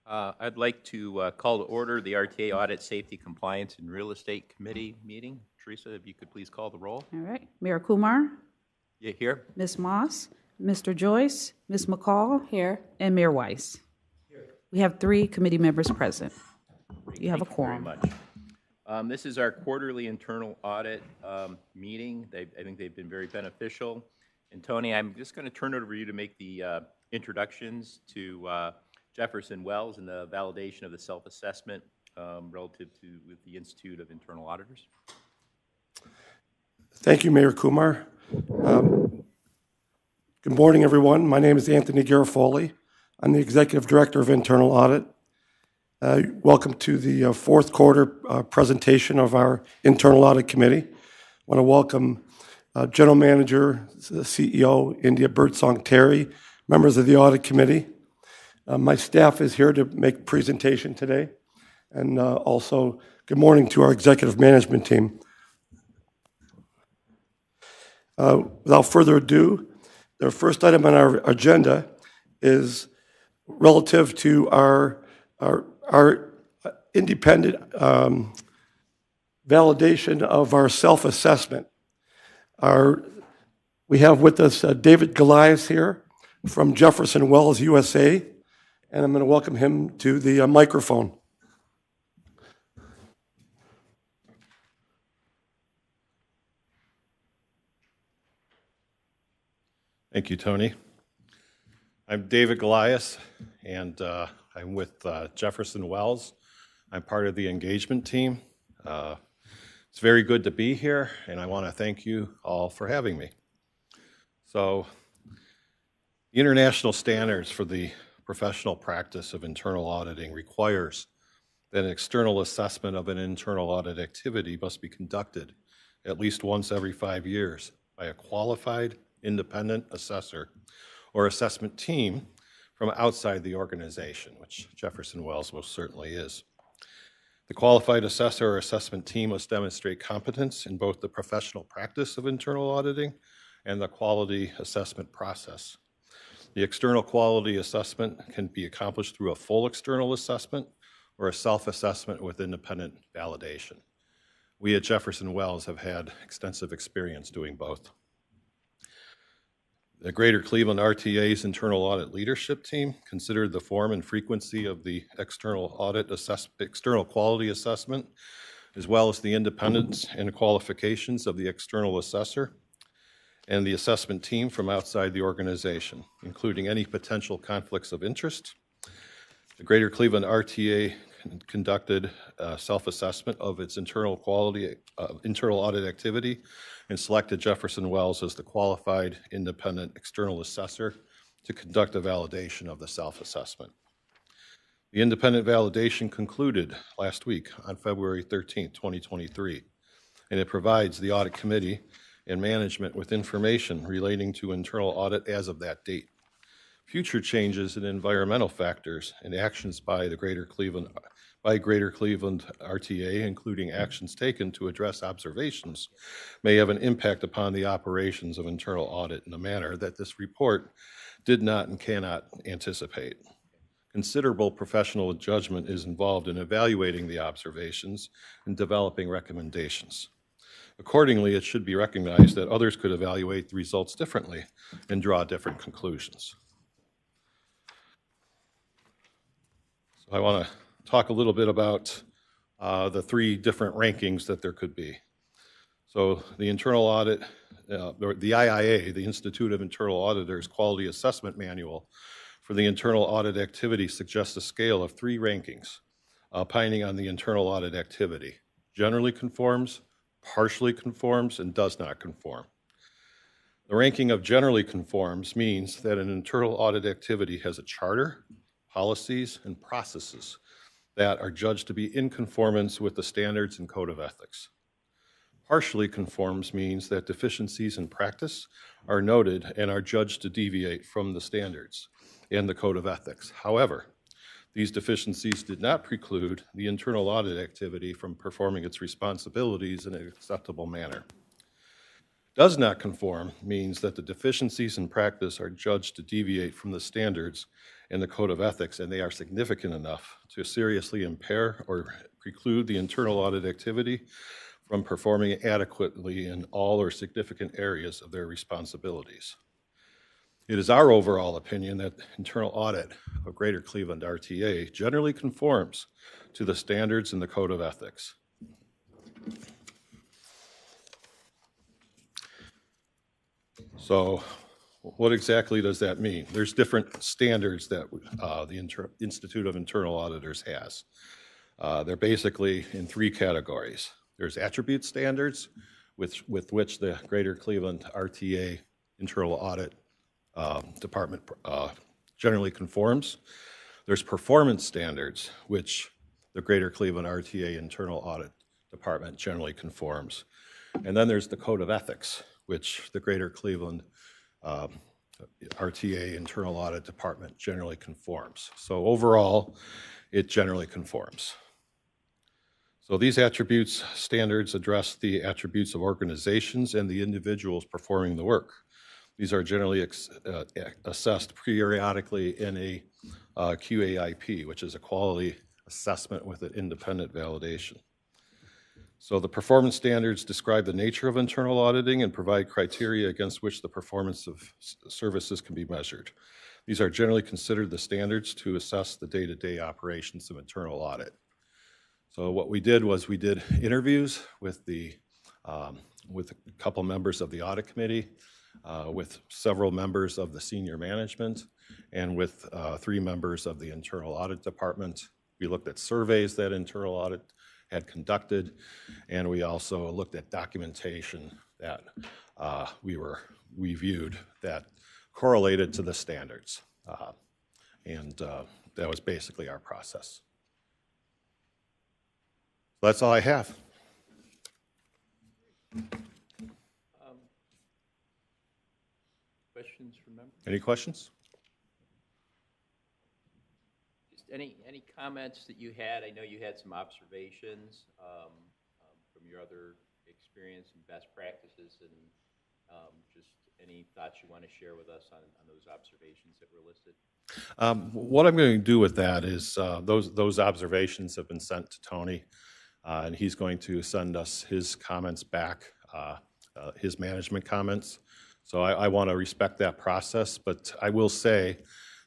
I'd like to call to order the RTA Audit, Safety, Compliance, and Real Estate Committee meeting. Teresa, if you could please call the roll. All right. Mayor Kumar, You here? Ms. Moss, Mr. Joyce, Ms. McCall. Here. And Mayor Weiss. Here. We have 3 committee members present. You have a quorum. Thank you very much. This is our quarterly internal audit meeting. I think they've been very beneficial. And Tony, I'm just going to turn it over to you to make the introductions to Jefferson Wells and the validation of the self-assessment relative to with the Institute of Internal Auditors. Thank you, Mayor Kumar. Good morning, everyone. My name is Anthony Garofoli. I'm the Executive Director of Internal Audit. Welcome to the fourth quarter presentation of our Internal Audit Committee. I want to welcome General Manager, CEO, India Birdsong Terry, members of the Audit Committee. My staff is here to make a presentation today. And also, good morning to our executive management team. Without further ado, the first item on our agenda is relative to our independent validation of our self-assessment. We have with us David Goliath here from Jefferson Wells, USA, and I'm going to welcome him to the microphone. Thank you, Tony. I'm David Goliath, and I'm with Jefferson Wells. I'm part of the engagement team. It's very good to be here, and I want to thank you all for having me. So, the international standards for the professional practice of internal auditing requires that an external assessment of an internal audit activity must be conducted at least once every 5 years by a qualified independent assessor or assessment team from outside the organization, which Jefferson Wells most certainly is. The qualified assessor or assessment team must demonstrate competence in both the professional practice of internal auditing and the quality assessment process. The external quality assessment can be accomplished through a full external assessment or a self-assessment with independent validation. We at Jefferson Wells have had extensive experience doing both. The Greater Cleveland RTA's internal audit leadership team considered the form and frequency of the external quality assessment, as well as the independence and qualifications of the external assessor and the assessment team from outside the organization, including any potential conflicts of interest. The Greater Cleveland RTA conducted a self-assessment of its internal audit activity and selected Jefferson Wells as the qualified independent external assessor to conduct a validation of the self-assessment. The independent validation concluded last week on February 13, 2023, and it provides the audit committee and management with information relating to internal audit as of that date. Future changes in environmental factors and actions by Greater Cleveland RTA, including actions taken to address observations, may have an impact upon the operations of internal audit in a manner that this report did not and cannot anticipate. Considerable professional judgment is involved in evaluating the observations and developing recommendations. Accordingly, it should be recognized that others could evaluate the results differently and draw different conclusions. So I want to talk a little bit about the 3 different rankings that there could be. So the internal audit, the IIA, the Institute of Internal Auditors Quality Assessment Manual for the internal audit activity suggests a scale of 3 rankings, opining on the internal audit activity: generally conforms, partially conforms, and does not conform. The ranking of generally conforms means that an internal audit activity has a charter, policies, and processes that are judged to be in conformance with the standards and code of ethics. Partially conforms means that deficiencies in practice are noted and are judged to deviate from the standards and the code of ethics. However, these deficiencies did not preclude the internal audit activity from performing its responsibilities in an acceptable manner. Does not conform means that the deficiencies in practice are judged to deviate from the standards in the Code of Ethics, and they are significant enough to seriously impair or preclude the internal audit activity from performing adequately in all or significant areas of their responsibilities. It is our overall opinion that internal audit of Greater Cleveland RTA generally conforms to the standards in the Code of Ethics. So what exactly does that mean? There's different standards that the Institute of Internal Auditors has. They're basically in three categories. There's attribute standards with which the Greater Cleveland RTA Internal Audit Department generally conforms. There's performance standards, which the Greater Cleveland RTA Internal Audit Department generally conforms. And then there's the Code of Ethics, which the Greater Cleveland RTA Internal Audit Department generally conforms. So overall, it generally conforms. So these attributes standards address the attributes of organizations and the individuals performing the work. These are generally assessed periodically in a QAIP, which is a quality assessment with an independent validation. So the performance standards describe the nature of internal auditing and provide criteria against which the performance of services can be measured. These are generally considered the standards to assess the day-to-day operations of internal audit. So what we did was we did interviews with a couple members of the audit committee, with several members of the senior management, and with 3 members of the internal audit department. We looked at surveys that internal audit had conducted, and we also looked at documentation that we viewed that correlated to the standards. That was basically our process. That's all I have. Questions from members? Any questions? Just any comments that you had? I know you had some observations from your other experience and best practices, and just any thoughts you want to share with us on those observations that were listed? What I'm going to do with that is those observations have been sent to Tony, and he's going to send us his comments back, his management comments. So I want to respect that process, but I will say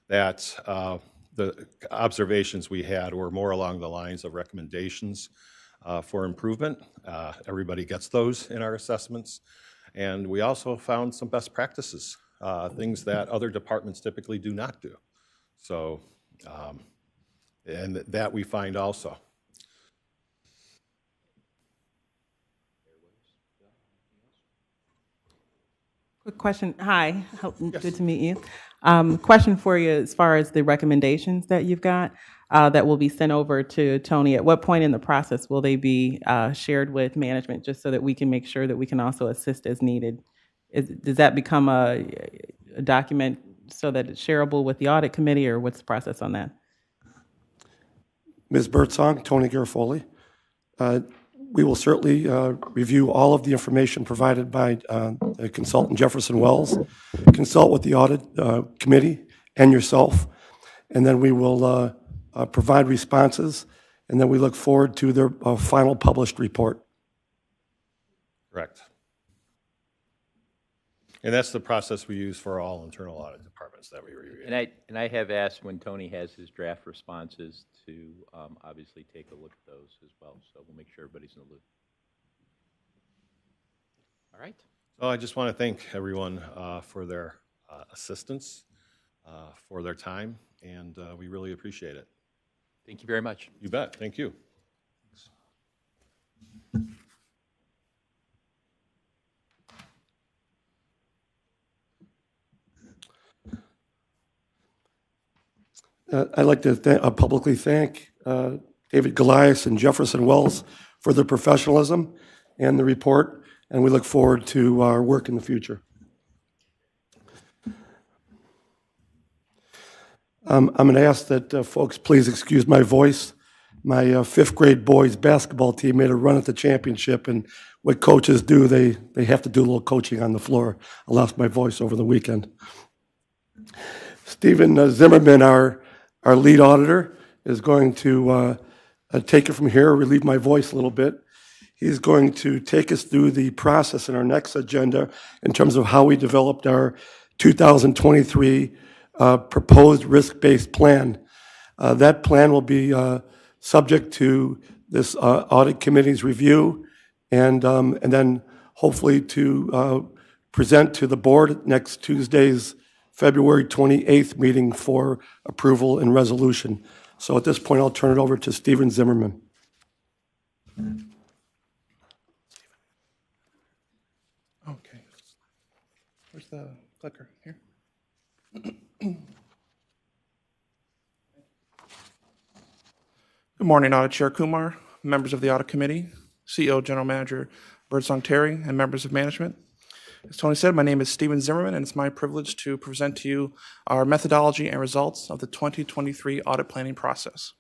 that the observations we had were more along the lines of recommendations for improvement. Everybody gets those in our assessments. And we also found some best practices, things that other departments typically do not do. So, and that we find also. Quick question. Hi, good to meet you. Question for you as far as the recommendations that you've got that will be sent over to Tony. At what point in the process will they be shared with management, just so that we can make sure that we can also assist as needed? Does that become a document so that it's shareable with the audit committee, or what's the process on that? Ms. Birdsong, Tony Garofoli. We will certainly review all of the information provided by consultant Jefferson Wells, consult with the audit committee and yourself, and then we will provide responses, and then we look forward to their final published report. Correct. And that's the process we use for all internal audit departments that we review. And I have asked when Tony has his draft responses to obviously take a look at those as well. So we'll make sure everybody's in the loop. All right. So I just want to thank everyone for their assistance, for their time, and we really appreciate it. Thank you very much. You bet. Thank you. I'd like to publicly thank David Golias and Jefferson Wells for their professionalism and the report, and we look forward to our work in the future. I'm going to ask that folks please excuse my voice. my fifth grade boys basketball team made a run at the championship, and what coaches do, they have to do a little coaching on the floor. I lost my voice over the weekend. Stephen Zimmerman, our lead auditor, is going to take it from here, relieve my voice a little bit. He's going to take us through the process in our next agenda in terms of how we developed our 2023 proposed risk-based plan. That plan will be subject to this audit committee's review and then hopefully to present to the board at next Tuesday's February 28th meeting for approval and resolution. So at this point, I'll turn it over to Stephen Zimmerman. Okay. Where's the clicker? Here. Good morning, Audit Chair Kumar, members of the Audit Committee, CEO, General Manager Birdsong Terry, and members of management. As Tony said, my name is Stephen Zimmerman, and it's my privilege to present to you our methodology and results of the 2023 audit planning process.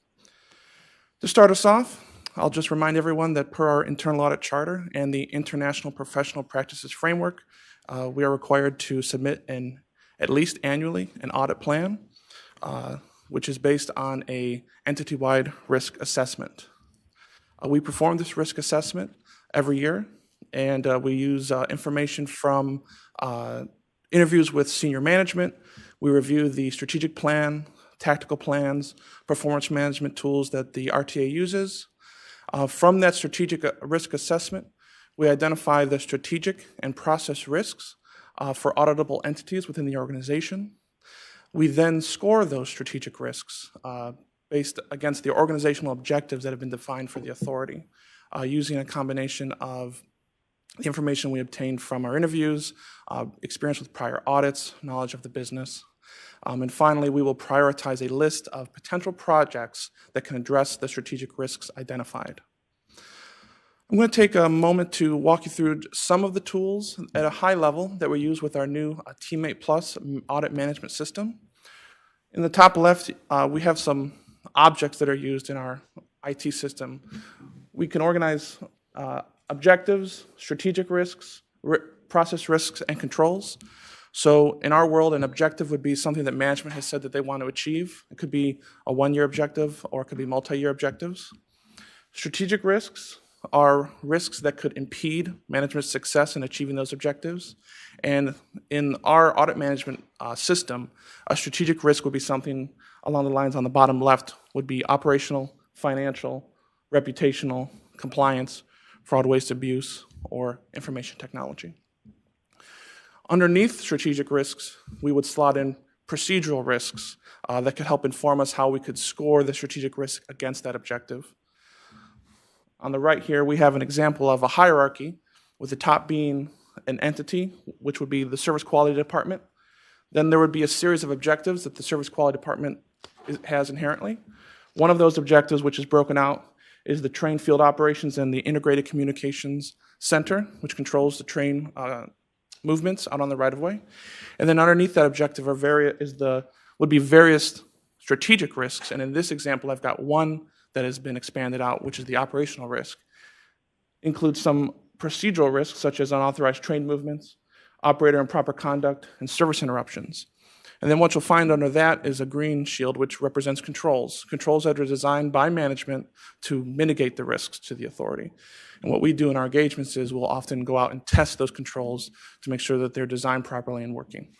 To start us off, I'll just remind everyone that per our internal audit charter and the International Professional Practices Framework, we are required to submit at least annually an audit plan, which is based on a entity-wide risk assessment. We perform this risk assessment every year, and we use information from interviews with senior management. We review the strategic plan, tactical plans, performance management tools that the RTA uses. From that strategic risk assessment, we identify the strategic and process risks for auditable entities within the organization. We then score those strategic risks based against the organizational objectives that have been defined for the authority, using a combination of the information we obtained from our interviews, experience with prior audits, knowledge of the business. And finally, we will prioritize a list of potential projects that can address the strategic risks identified. I'm going to take a moment to walk you through some of the tools at a high level that we use with our new Teammate Plus audit management system. In the top left, we have some objects that are used in our IT system. We can organize objectives, strategic risks, process risks, and controls. So in our world, an objective would be something that management has said that they want to achieve. It could be a one-year objective, or it could be multi-year objectives. Strategic risks are risks that could impede management's success in achieving those objectives. And in our audit management system, a strategic risk would be something along the lines on the bottom left would be operational, financial, reputational, compliance, fraud, waste, abuse, or information technology. Underneath strategic risks, we would slot in procedural risks that could help inform us how we could score the strategic risk against that objective. On the right here, we have an example of a hierarchy, with the top being an entity, which would be the service quality department. Then there would be a series of objectives that the service quality department has inherently. One of those objectives, which is broken out, is the train field operations and the integrated communications center, which controls the train movements out on the right-of-way. And then underneath that objective would be various strategic risks. And in this example, I've got one that has been expanded out, which is the operational risk. Includes some procedural risks, such as unauthorized train movements, operator improper conduct, and service interruptions. And then what you'll find under that is a green shield, which represents controls that are designed by management to mitigate the risks to the authority. And what we do in our engagements is we'll often go out and test those controls to make sure that they're designed properly and working.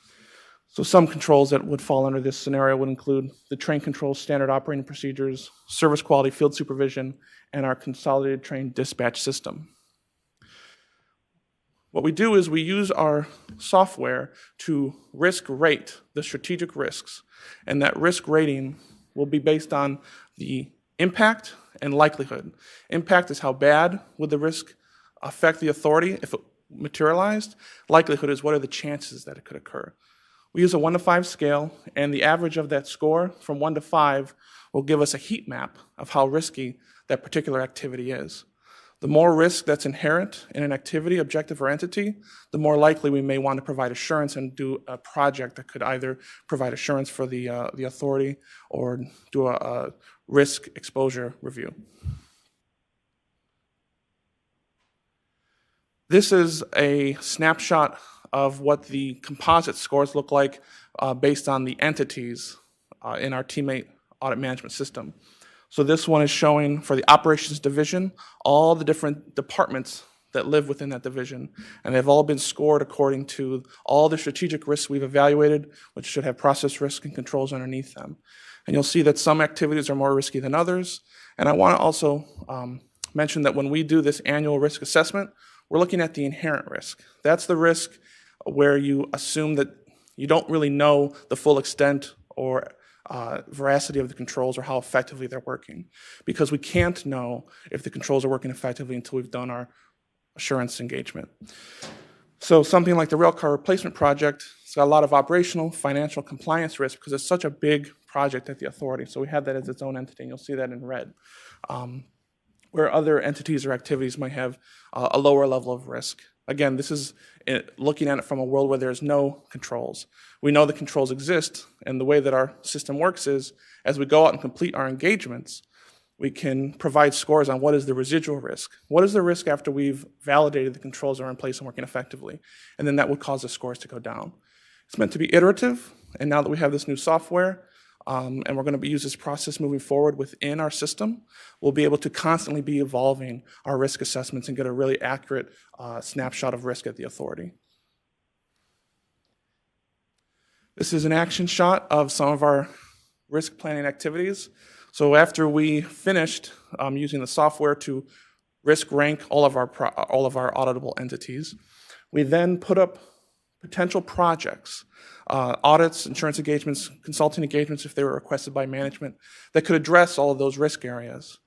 So some controls that would fall under this scenario would include the train control standard operating procedures, service quality field supervision, and our consolidated train dispatch system. What we do is we use our software to risk rate the strategic risks, and that risk rating will be based on the impact and likelihood. Impact is how bad would the risk affect the authority if it materialized. Likelihood is what are the chances that it could occur. We use a 1 to 5 scale, and the average of that score from 1 to 5 will give us a heat map of how risky that particular activity is. The more risk that's inherent in an activity, objective, or entity, the more likely we may want to provide assurance and do a project that could either provide assurance for the authority or do a risk exposure review. This is a snapshot of what the composite scores look like based on the entities in our teammate audit management system. So this one is showing for the operations division all the different departments that live within that division, and they've all been scored according to all the strategic risks we've evaluated, which should have process risk and controls underneath them. And you'll see that some activities are more risky than others. And I want to also mention that when we do this annual risk assessment, we're looking at the inherent risk. That's the risk where you assume that you don't really know the full extent or veracity of the controls or how effectively they're working, because we can't know if the controls are working effectively until we've done our assurance engagement. So something like the rail car replacement project, it's got a lot of operational, financial, compliance risk because it's such a big project at the authority. So we have that as its own entity, and you'll see that in red. Where other entities or activities might have a lower level of risk. Again, this is looking at it from a world where there's no controls. We know the controls exist, and the way that our system works is, as we go out and complete our engagements, we can provide scores on what is the residual risk. What is the risk after we've validated the controls are in place and working effectively? And then that would cause the scores to go down. It's meant to be iterative, and now that we have this new software, and we're going to use this process moving forward within our system, we'll be able to constantly be evolving our risk assessments and get a really accurate snapshot of risk at the authority. This is an action shot of some of our risk planning activities. So after we finished using the software to risk rank all of our auditable entities, we then put up potential projects, audits, insurance engagements, consulting engagements if they were requested by management that could address all of those risk areas.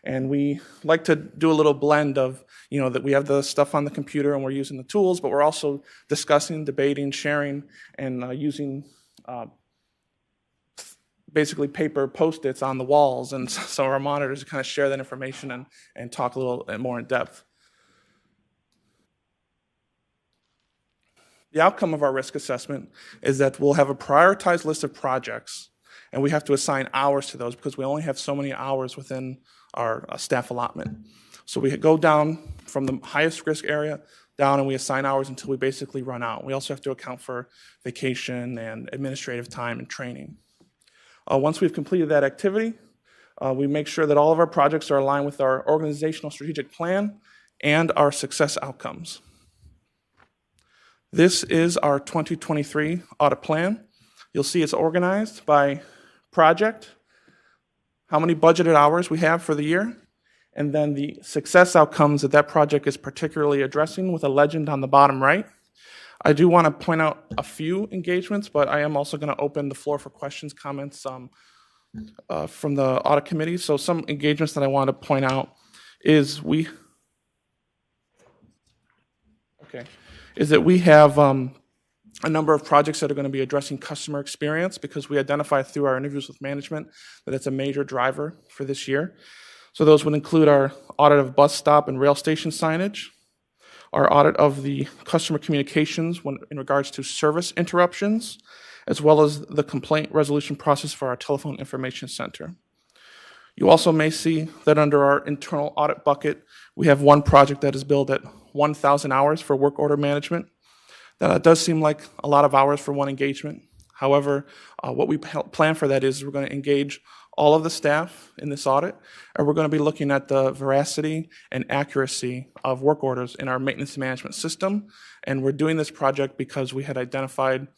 And we like to do a little blend of, that we have the stuff on the computer and we're using the tools, but we're also discussing, debating, sharing, and using basically paper Post-its on the walls and some of our monitors to kind of share that information and talk a little more in depth. The outcome of our risk assessment is that we'll have a prioritized list of projects, and we have to assign hours to those because we only have so many hours within our staff allotment. So we go down from the highest risk area down, and we assign hours until we basically run out. We also have to account for vacation and administrative time and training. Once we've completed that activity, we make sure that all of our projects are aligned with our organizational strategic plan and our success outcomes. This is our 2023 audit plan. You'll see it's organized by project, how many budgeted hours we have for the year, and then the success outcomes that project is particularly addressing with a legend on the bottom right. I do want to point out a few engagements, but I am also going to open the floor for questions, comments from the audit committee. So some engagements that I want to point out is that we have a number of projects that are going to be addressing customer experience because we identified through our interviews with management that it's a major driver for this year. So those would include our audit of bus stop and rail station signage, our audit of the customer communications in regards to service interruptions, as well as the complaint resolution process for our telephone information center. You also may see that under our internal audit bucket, we have one project that is billed at 1,000 hours for work order management. That does seem like a lot of hours for one engagement. However, what we plan for that is we're going to engage all of the staff in this audit, and we're going to be looking at the veracity and accuracy of work orders in our maintenance management system. And we're doing this project because we had identified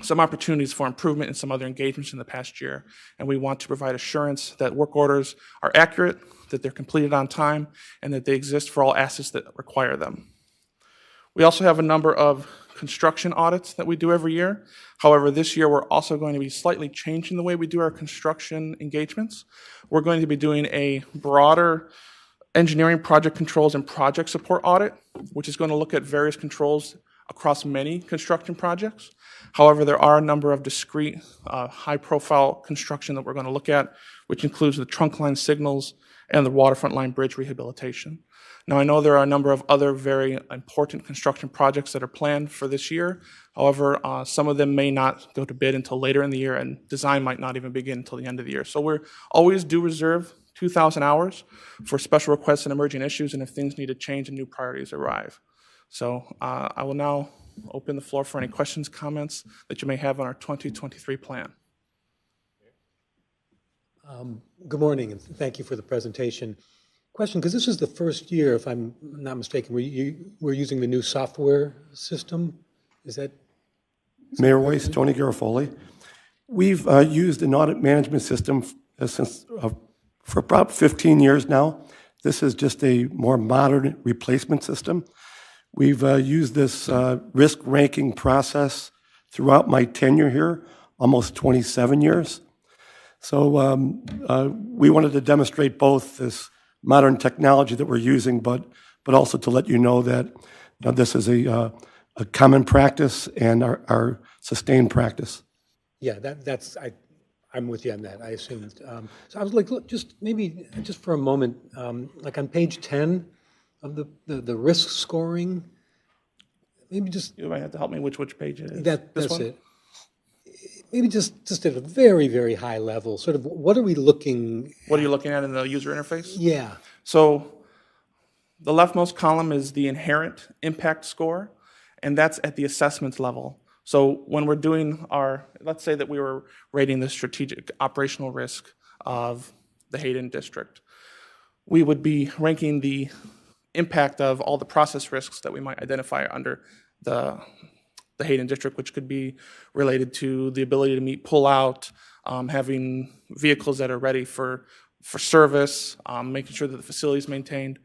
some opportunities for improvement in some other engagements in the past year. And we want to provide assurance that work orders are accurate, that they're completed on time, and that they exist for all assets that require them. We also have a number of construction audits that we do every year. However, this year we're also going to be slightly changing the way we do our construction engagements. We're going to be doing a broader engineering project controls and project support audit, which is going to look at various controls across many construction projects. However, there are a number of discrete, high-profile construction that we're going to look at, which includes the trunk line signals and the waterfront line bridge rehabilitation. Now, I know there are a number of other very important construction projects that are planned for this year. However, some of them may not go to bid until later in the year, and design might not even begin until the end of the year. So we're always do reserve 2,000 hours for special requests and emerging issues, and if things need to change and new priorities arrive. So I will now open the floor for any questions, comments that you may have on our 2023 plan. Good morning, and thank you for the presentation. Question, because this is the first year, if I'm not mistaken, we're using the new software system. Is that? Mayor Weiss, Tony Garofoli. We've used an audit management system for about 15 years now. This is just a more modern replacement system. We've used this risk ranking process throughout my tenure here, almost 27 years. So we wanted to demonstrate both this modern technology that we're using, but also to let you know that this is a common practice and our sustained practice. Yeah, I'm with you on that. I assumed. So I was like, look, just for a moment, like on page 10 of the risk scoring, maybe just You might have to help me which page it is. that's one? it. Maybe just at a very, very high level, sort of what are we looking? What are you looking at in the user interface? Yeah. So the leftmost column is the inherent impact score, and that's at the assessment level. So when we're doing let's say that we were rating the strategic operational risk of the Hayden district, we would be ranking the impact of all the process risks that we might identify under the Hayden district, which could be related to the ability to meet pull-out, having vehicles that are ready for service, making sure that the facility is maintained.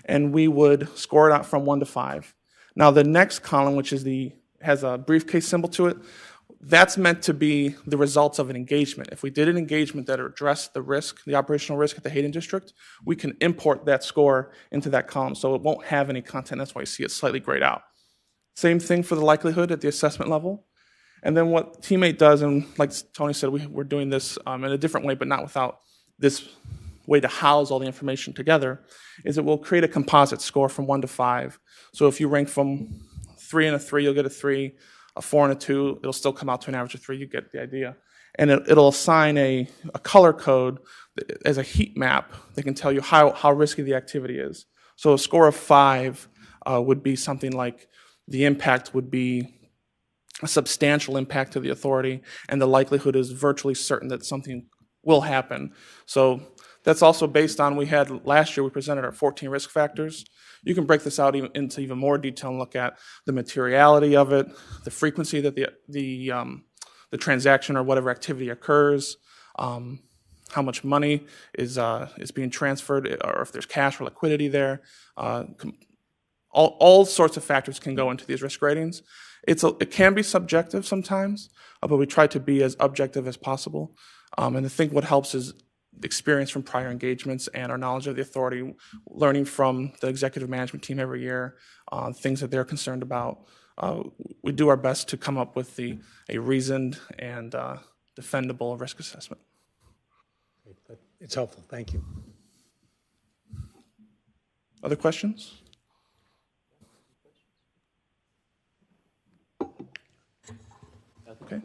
And we would score it out from 1 to 5. Now, the next column, which has a briefcase symbol to it, that's meant to be the results of an engagement. If we did an engagement that addressed the operational risk at the Hayden district, we can import that score into that column, so it won't have any content. That's why you see it slightly grayed out. Same thing for the likelihood at the assessment level. And then what Teammate does, and like Tony said, we're doing this in a different way, but not without this way to house all the information together, is it will create a composite score from 1 to 5. So if you rank from 3 and a 3, you'll get a 3. A 4 and a 2, it'll still come out to an average of 3. You get the idea. And it'll assign a color code as a heat map that can tell you how risky the activity is. So a score of 5 would be something like the impact would be a substantial impact to the authority, and the likelihood is virtually certain that something will happen. So that's also based on, last year we presented our 14 risk factors. You can break this out into even more detail and look at the materiality of it, the frequency that the transaction or whatever activity occurs, how much money is being transferred, or if there's cash or liquidity there. All sorts of factors can go into these risk ratings. It can be subjective sometimes, but we try to be as objective as possible. And I think what helps is experience from prior engagements and our knowledge of the authority, learning from the executive management team every year, things that they're concerned about. We do our best to come up with a reasoned and defendable risk assessment. It's helpful. Thank you. Other questions? Okay.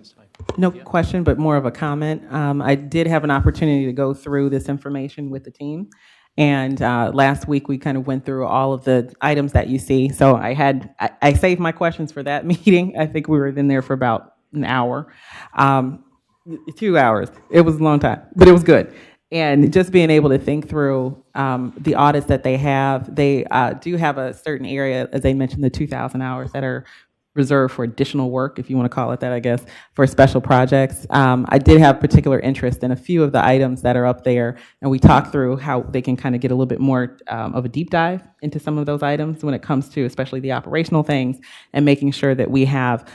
No question, but more of a comment. I did have an opportunity to go through this information with the team. And last week, we kind of went through all of the items that you see. So I saved my questions for that meeting. I think we were in there for about an hour, 2 hours. It was a long time, but it was good. And just being able to think through the audits that they do have a certain area, as they mentioned, the 2,000 hours that are reserved for additional work, if you want to call it that, I guess, for special projects. I did have particular interest in a few of the items that are up there, and we talked through how they can kind of get a little bit more of a deep dive into some of those items when it comes to especially the operational things, and making sure that we have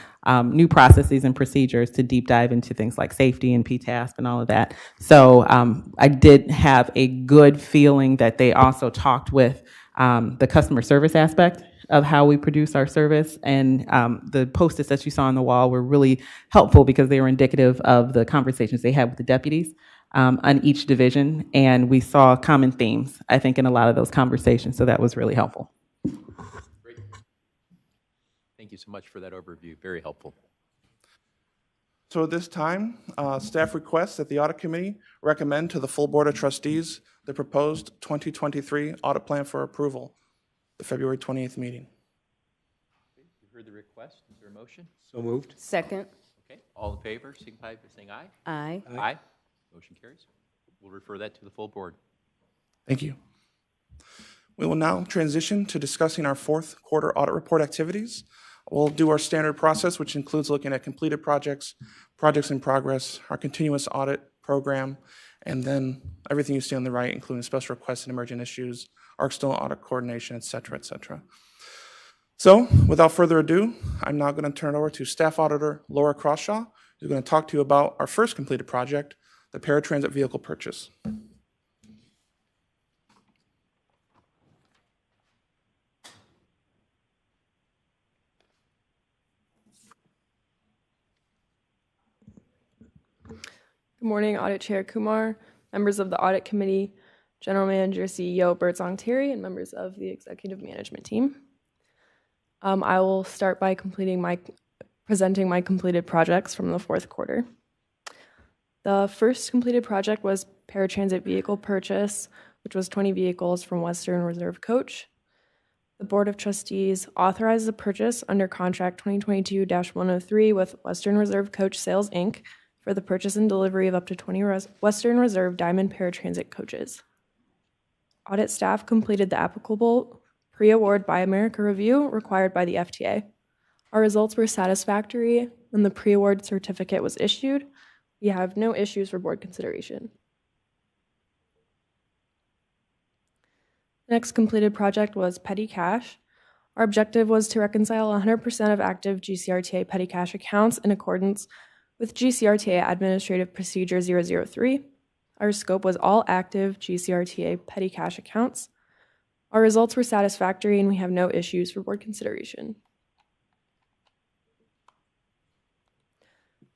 new processes and procedures to deep dive into things like safety and PTASP and all of that. So I did have a good feeling that they also talked with the customer service aspect of how we produce our service, and the post-its that you saw on the wall were really helpful because they were indicative of the conversations they had with the deputies on each division, and we saw common themes, I think, in a lot of those conversations, so that was really helpful. Great. Thank you so much for that overview. Very helpful. So at this time, staff requests that the Audit Committee recommend to the full Board of Trustees the proposed 2023 audit plan for approval, the February 28th meeting. You heard the request. Is there a motion? So moved. Second. Okay. All in favor, signify by saying aye. Aye. Aye. Motion carries. We'll refer that to the full board. Thank you. We will now transition to discussing our fourth quarter audit report activities. We'll do our standard process, which includes looking at completed projects, projects in progress, our continuous audit program, and then everything you see on the right, including special requests and emergent issues, our external audit coordination, et cetera, et cetera. So without further ado, I'm now going to turn it over to Staff Auditor Laura Croshaw, who's going to talk to you about our first completed project, the paratransit vehicle purchase. Good morning, Audit Chair Kumar, members of the Audit Committee, General Manager, CEO Birdsong Terry, and members of the Executive Management Team. I will start by presenting my completed projects from the fourth quarter. The first completed project was paratransit vehicle purchase, which was 20 vehicles from Western Reserve Coach. The Board of Trustees authorized the purchase under Contract 2022-103 with Western Reserve Coach Sales, Inc., for the purchase and delivery of up to 20 Western Reserve Diamond paratransit coaches. Audit staff completed the applicable pre-award Buy America review required by the FTA. Our results were satisfactory, and the pre-award certificate was issued. We have no issues for board consideration. The next completed project was petty cash. Our objective was to reconcile 100% of active GCRTA petty cash accounts in accordance with GCRTA Administrative Procedure 003. Our scope was all active GCRTA petty cash accounts. Our results were satisfactory, and we have no issues for board consideration.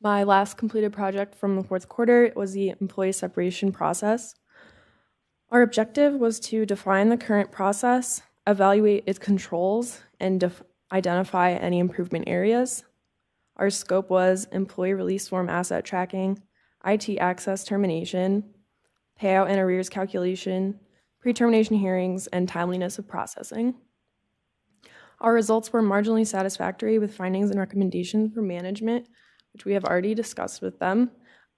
My last completed project from the fourth quarter was the employee separation process. Our objective was to define the current process, evaluate its controls, and identify any improvement areas. Our scope was employee release form asset tracking, IT access termination, payout and arrears calculation, pre-termination hearings, and timeliness of processing. Our results were marginally satisfactory with findings and recommendations from management, which we have already discussed with them.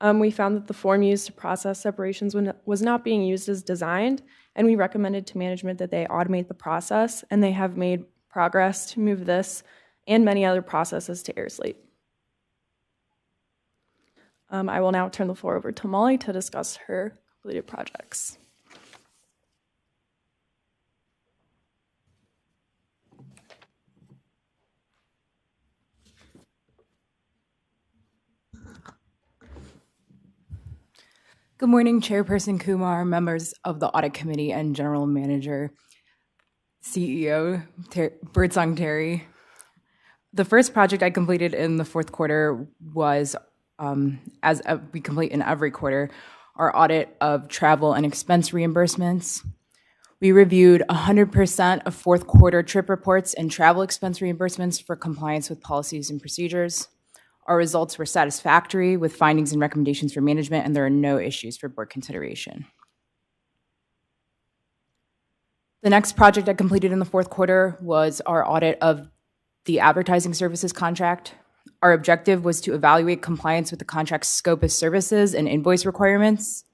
We found that the form used to process separations was not being used as designed, and we recommended to management that they automate the process, and they have made progress to move this and many other processes to AirSlate. I will now turn the floor over to Molly to discuss her completed projects. Good morning, Chairperson Kumar, members of the Audit Committee, and General Manager, CEO Birdsong Terry. The first project I completed in the fourth quarter was, as we complete in every quarter, our audit of travel and expense reimbursements. We reviewed 100% of fourth quarter trip reports and travel expense reimbursements for compliance with policies and procedures. Our results were satisfactory with findings and recommendations for management, and there are no issues for board consideration. The next project I completed in the fourth quarter was our audit of the advertising services contract. Our objective was to evaluate compliance with the contract's scope of services and invoice requirements.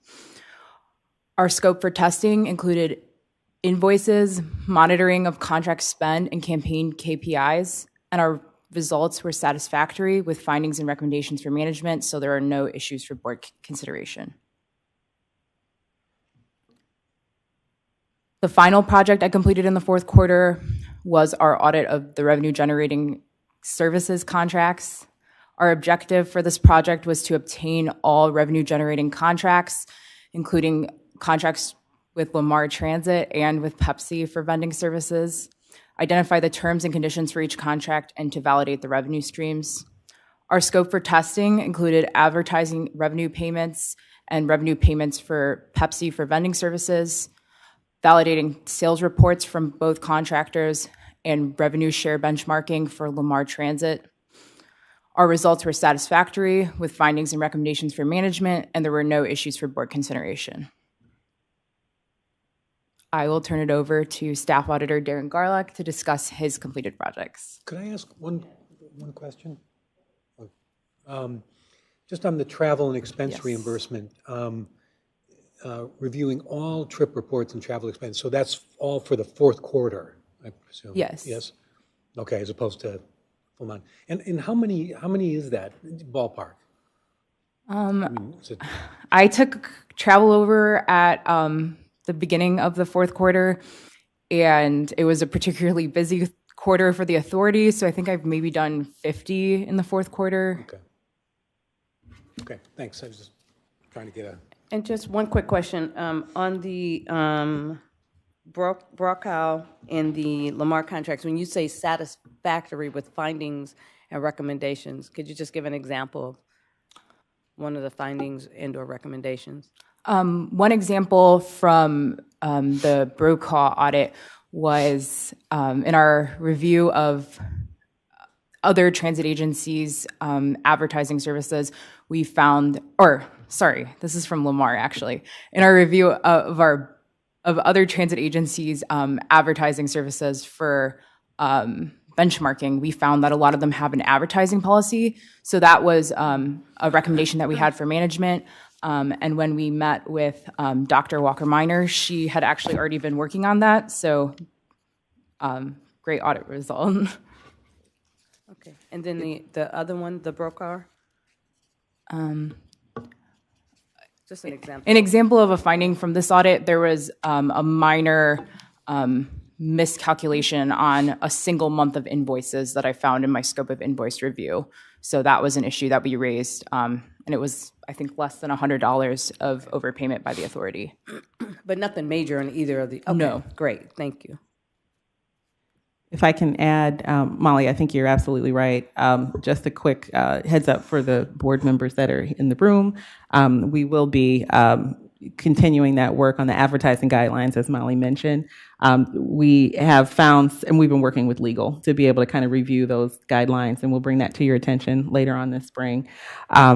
Our scope for testing included invoices, monitoring of contract spend, and campaign KPIs, and our results were satisfactory with findings and recommendations for management, so there are no issues for board consideration. The final project I completed in the fourth quarter was our audit of the revenue generating services contracts. Our objective for this project was to obtain all revenue generating contracts, including contracts with Lamar Transit and with Pepsi for vending services, identify the terms and conditions for each contract, and to validate the revenue streams. Our scope for testing included advertising revenue payments and revenue payments for Pepsi for vending services, validating sales reports from both contractors, and revenue share benchmarking for Lamar Transit. Our results were satisfactory with findings and recommendations for management, and there were no issues for board consideration. I will turn it over to Staff Auditor Darren Garlock to discuss his completed projects. Could I ask one question? Just on the travel and expense Yes. reimbursement, reviewing all trip reports and travel expense. So that's all for the fourth quarter, I presume? Yes. Yes? Okay, as opposed to full month. And how many is that ballpark? Is it, I took travel over at the beginning of the fourth quarter, and it was a particularly busy quarter for the authority, so I think I've maybe done 50 in the fourth quarter. okay. Okay, thanks. I was just trying to get a, And just one quick question, on the Brokaw and the Lamar contracts, when you say satisfactory with findings and recommendations, could you just give an example of one of the findings and/or recommendations? One example from the Brokaw audit was in our review of other transit agencies' advertising services, we found, this is from Lamar actually. In our review of other transit agencies' advertising services for benchmarking, we found that a lot of them have an advertising policy. So that was a recommendation that we had for management. And when we met with Dr. Walker-Minor, she had actually already been working on that. So great audit result. Okay, and then the other one, the Brokaw? Just an example. An example of a finding from this audit, there was a minor miscalculation on a single month of invoices that I found in my scope of invoice review. So that was an issue that we raised, and it was, I think, less than $100 of overpayment by the authority. But nothing major in either of the, okay, No. great, thank you. If I can add, Molly, I think you're absolutely right. Just a quick heads up for the board members that are in the room. We will be continuing that work on the advertising guidelines, as Molly mentioned. We have found, and we've been working with legal to be able to kind of review those guidelines, and we'll bring that to your attention later on this spring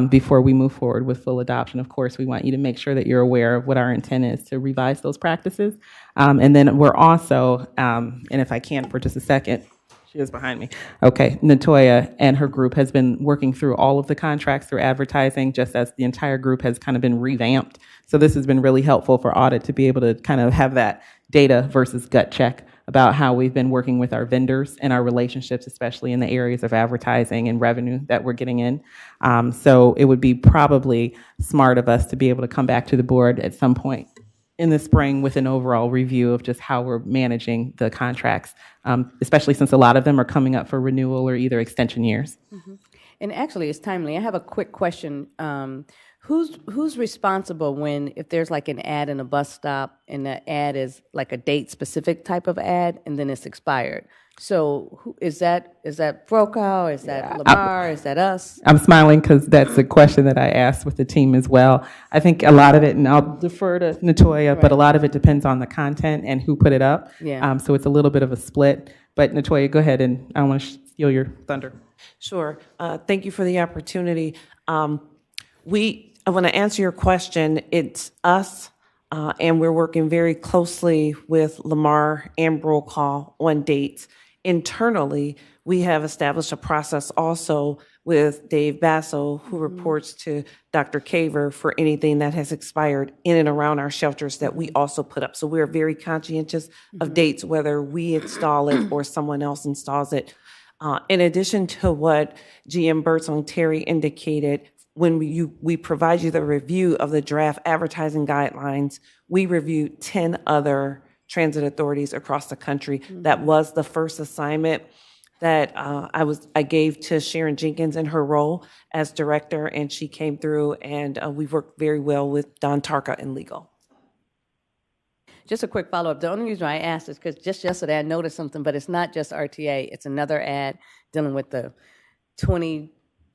before we move forward with full adoption. Of course, we want you to make sure that you're aware of what our intent is to revise those practices. And then we're also, and if I can for just a second, she is behind me. Okay, Natoya and her group has been working through all of the contracts through advertising, just as the entire group has kind of been revamped. So this has been really helpful for audit to be able to kind of have that data versus gut check about how we've been working with our vendors and our relationships, especially in the areas of advertising and revenue that we're getting in. So it would be probably smart of us to be able to come back to the board at some point in the spring with an overall review of just how we're managing the contracts, especially since a lot of them are coming up for renewal or either extension years. Mm-hmm. And actually, it's timely. I have a quick question. Who's responsible if there's like an ad in a bus stop and the ad is like a date specific type of ad and then it's expired? So who, is that Brokaw? Is that Lamar? Is that us? I'm smiling because that's a question that I asked with the team as well. I think a lot of it, and I'll defer to Natoya, but a lot of it depends on the content and who put it up. Yeah. So it's a little bit of a split. But Natoya, go ahead, and I don't want to steal your thunder. Sure. Thank you for the opportunity. I want to answer your question. It's us, and we're working very closely with Lamar and Brokaw on dates. Internally, we have established a process also with Dave Basso, who reports to Dr. Caver for anything that has expired in and around our shelters that we also put up. So we're very conscientious of dates, whether we install it or someone else installs it. In addition to what GM Birdsong Terry indicated, when we provide you the review of the draft advertising guidelines, we review 10 other transit authorities across the country. Mm-hmm. That was the first assignment that I gave to Sharon Jenkins in her role as director, and she came through, and we've worked very well with Don Tarka in legal. Just a quick follow-up. The only reason I asked is because just yesterday I noticed something, but it's not just RTA. It's another ad dealing with the 20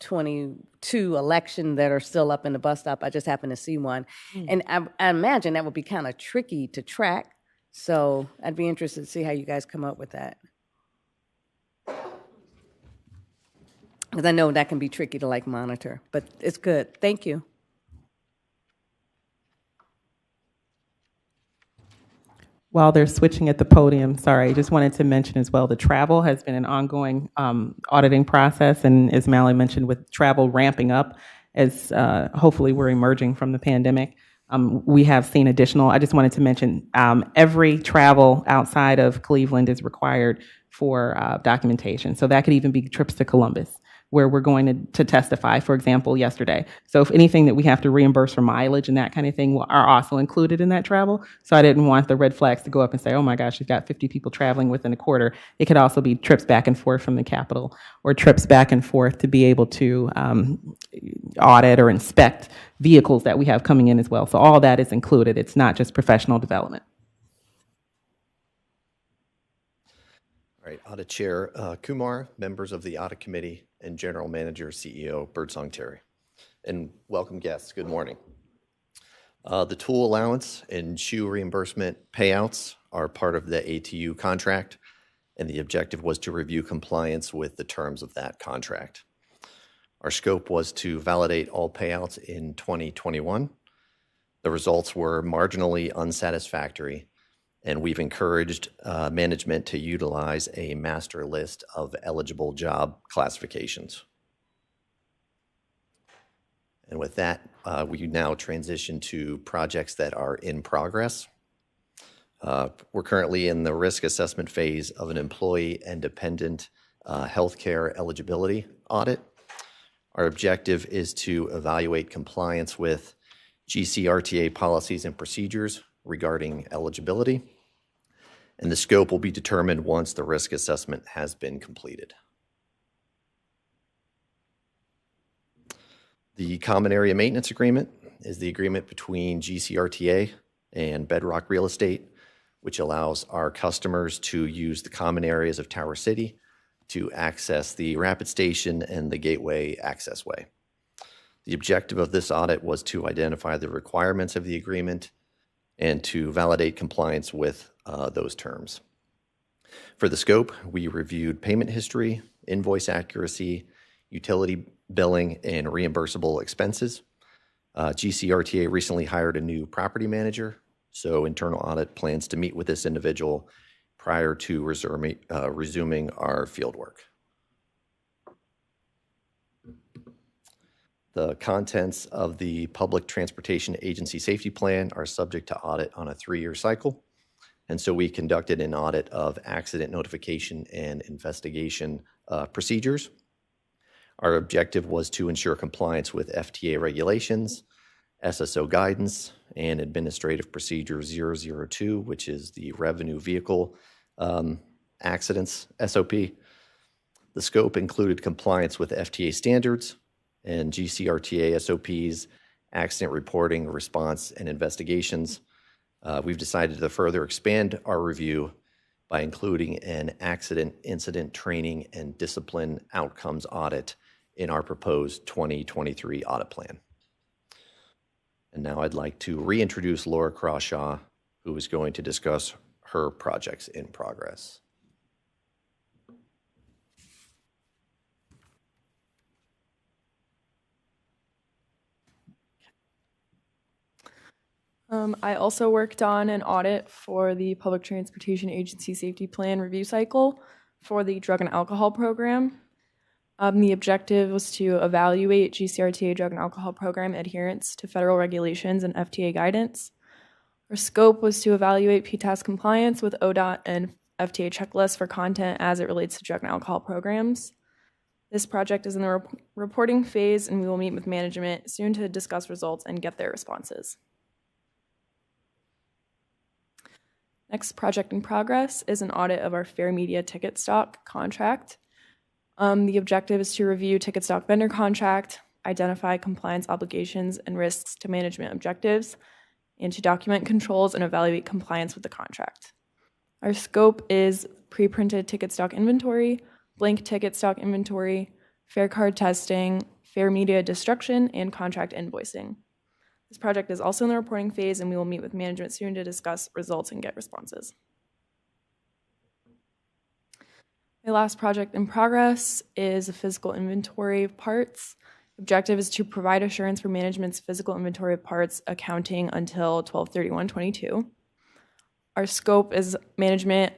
2022 election that are still up in the bus stop. I just happened to see one. And I imagine that would be kind of tricky to track. So I'd be interested to see how you guys come up with that. Because I know that can be tricky to like monitor, but it's good. Thank you. While they're switching at the podium, sorry, I just wanted to mention as well, the travel has been an ongoing auditing process, and as Mally mentioned, with travel ramping up as hopefully we're emerging from the pandemic, we have seen additional, I just wanted to mention, every travel outside of Cleveland is required for documentation. So that could even be trips to Columbus, where we're going to testify, for example, yesterday. So if anything that we have to reimburse for mileage and that kind of thing are also included in that travel. So I didn't want the red flags to go up and say, oh my gosh, you've got 50 people traveling within a quarter. It could also be trips back and forth from the Capitol or trips back and forth to be able to audit or inspect vehicles that we have coming in as well. So all that is included. It's not just professional development. All right, Audit Chair Kumar, members of the Audit Committee, and General Manager, CEO Birdsong Terry. And welcome guests, good morning. The tool allowance and shoe reimbursement payouts are part of the ATU contract, and the objective was to review compliance with the terms of that contract. Our scope was to validate all payouts in 2021. The results were marginally unsatisfactory, and we've encouraged management to utilize a master list of eligible job classifications. And with that, we now transition to projects that are in progress. We're currently in the risk assessment phase of an employee and dependent healthcare eligibility audit. Our objective is to evaluate compliance with GCRTA policies and procedures regarding eligibility, and the scope will be determined once the risk assessment has been completed. The Common Area Maintenance Agreement is the agreement between GCRTA and Bedrock Real Estate, which allows our customers to use the common areas of Tower City to access the Rapid Station and the Gateway Accessway. The objective of this audit was to identify the requirements of the agreement and to validate compliance with those terms. For the scope, we reviewed payment history, invoice accuracy, utility billing, and reimbursable expenses. GCRTA recently hired a new property manager, so internal audit plans to meet with this individual prior to resuming our fieldwork. The contents of the Public Transportation Agency Safety Plan are subject to audit on a 3-year cycle. And so we conducted an audit of accident notification and investigation procedures. Our objective was to ensure compliance with FTA regulations, SSO guidance, and Administrative Procedure 002, which is the Revenue Vehicle Accidents SOP. The scope included compliance with FTA standards and GCRTA SOPs, accident reporting, response, and investigations. We've decided to further expand our review by including an accident incident training and discipline outcomes audit in our proposed 2023 audit plan. And now I'd like to reintroduce Laura Crawshaw, who is going to discuss her projects in progress. I also worked on an audit for the Public Transportation Agency Safety Plan review cycle for the drug and alcohol program. The objective was to evaluate GCRTA drug and alcohol program adherence to federal regulations and FTA guidance. Our scope was to evaluate PTAS compliance with ODOT and FTA checklists for content as it relates to drug and alcohol programs. This project is in the reporting phase, and we will meet with management soon to discuss results and get their responses. Next project in progress is an audit of our Fair Media ticket stock contract. The objective is to review ticket stock vendor contract, identify compliance obligations and risks to management objectives, and to document controls and evaluate compliance with the contract. Our scope is pre-printed ticket stock inventory, blank ticket stock inventory, fare card testing, fair media destruction, and contract invoicing. This project is also in the reporting phase, and we will meet with management soon to discuss results and get responses. My last project in progress is a physical inventory of parts. Objective is to provide assurance for management's physical inventory of parts accounting until 12/31/22. Our scope is management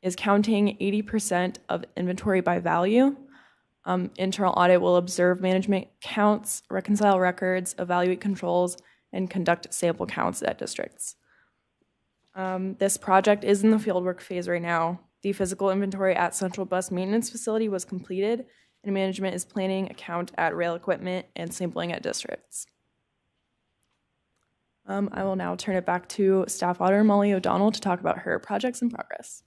is counting 80% of inventory by value. Internal audit will observe management counts, reconcile records, evaluate controls, and conduct sample counts at districts. This project is in the fieldwork phase right now. The physical inventory at Central Bus Maintenance Facility was completed, and management is planning a count at rail equipment and sampling at districts. I will now turn it back to Staff Auditor Molly O'Donnell to talk about her projects in progress.